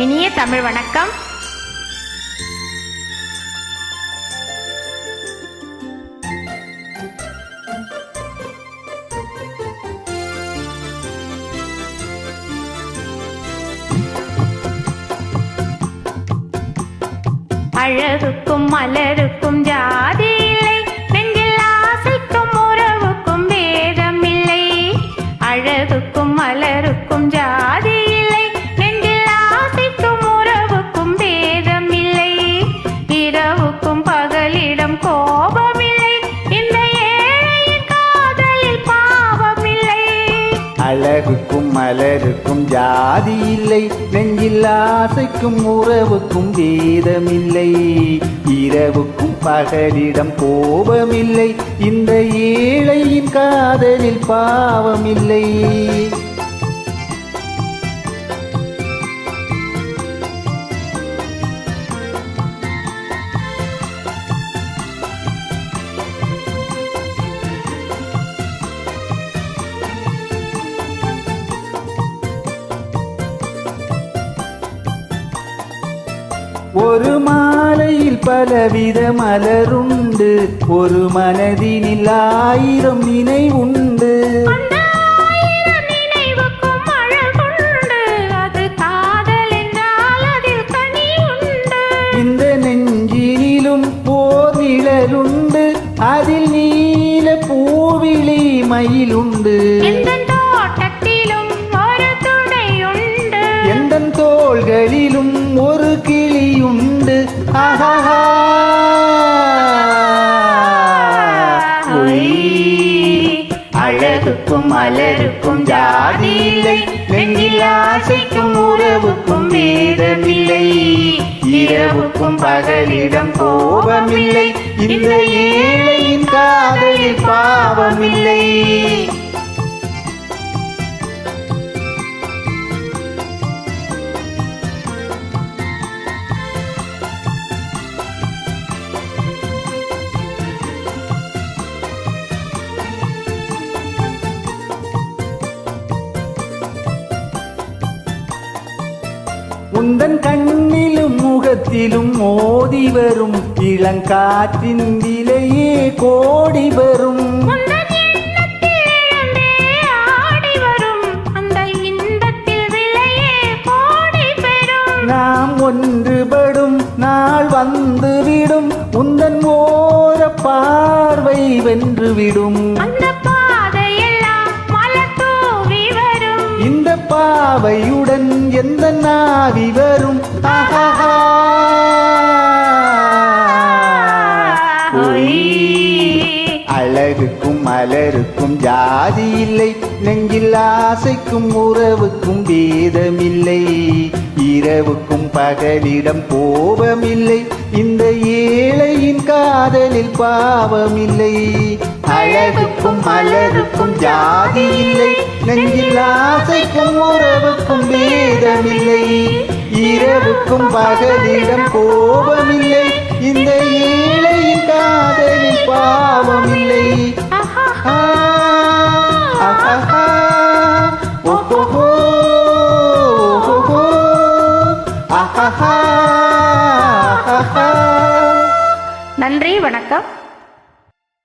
இனிய தமிழ் வணக்கம். அழகுக்கும் மலருக்கும் ஜாதி இல்லை, நெஞ்சில் ஆசைக்கும் உறவுக்கும் வேதம் இல்லை. அழகுக்கும் மலருக்கும் ஜாதி இல்லை, நெஞ்சில் ஆசைக்கும் உறவுக்கும் வேதம் இல்லை. இரவுக்கும் பகலிடம் கோபம் இல்லை, இந்த ஏழையின் காதலில் பாவம் இல்லை. அழகுக்கும் மலருக்கும் ஜாதி இல்லை, நெஞ்சில் ஆசைக்கும் உறவுக்கும் வேதமில்லை. இரவுக்கும் பகலிடம் கோபமில்லை, இந்த ஏழையின் காதலில் பாவமில்லை. ஒரு மாலையில் பலவித மலருண்டு, ஒரு மனதினில் 1000 நினைவுண்டு. இந்த நெஞ்சினிலும் போர் நிழலுண்டு, அதில் நீல பூவிழி மயிலுண்டு. எந்தன் தோள்களிலும் ஒரு கிளியுண்டு. அழகுக்கும் மலருக்கும் ஜாதி இல்லை, நெஞ்சில் ஆசைக்கும் உறவுக்கும் வேதமில்லை. இரவுக்கும் பகலிடம் கோபமில்லை, இந்த ஏழையின் காதலில் பாவமில்லை. உந்தன் கண்ணிலும் முகத்திலும் மோதி வரும் இளங்காற்றின் விலையே கோடி வரும். நாம் ஒன்றுபடும் நாள் வந்துவிடும், உந்தன் ஓர பார்வை வென்றுவிடும். இந்த பாவையுடன் எந்த நாவி வரும். அழகுக்கும் மலருக்கும் ஜாதி இல்லை, நெஞ்சில் ஆசைக்கும் உறவுக்கும் வேதமில்லை. இரவுக்கும் பகலிடம் கோபமில்லை, இந்த ஏழையின் காதலில் பாவமில்லை. அழகுக்கும் மலருக்கும் ஜாதி இல்லை, நெஞ்சில் ஆசைக்கும் உறவுக்கும் வேதமில்லை. இரவுக்கும் பகலிடம் கோபமில்லை, இந்த ஏழையின் காதலில் பாவமில்லை. நன்றி, வணக்கம்.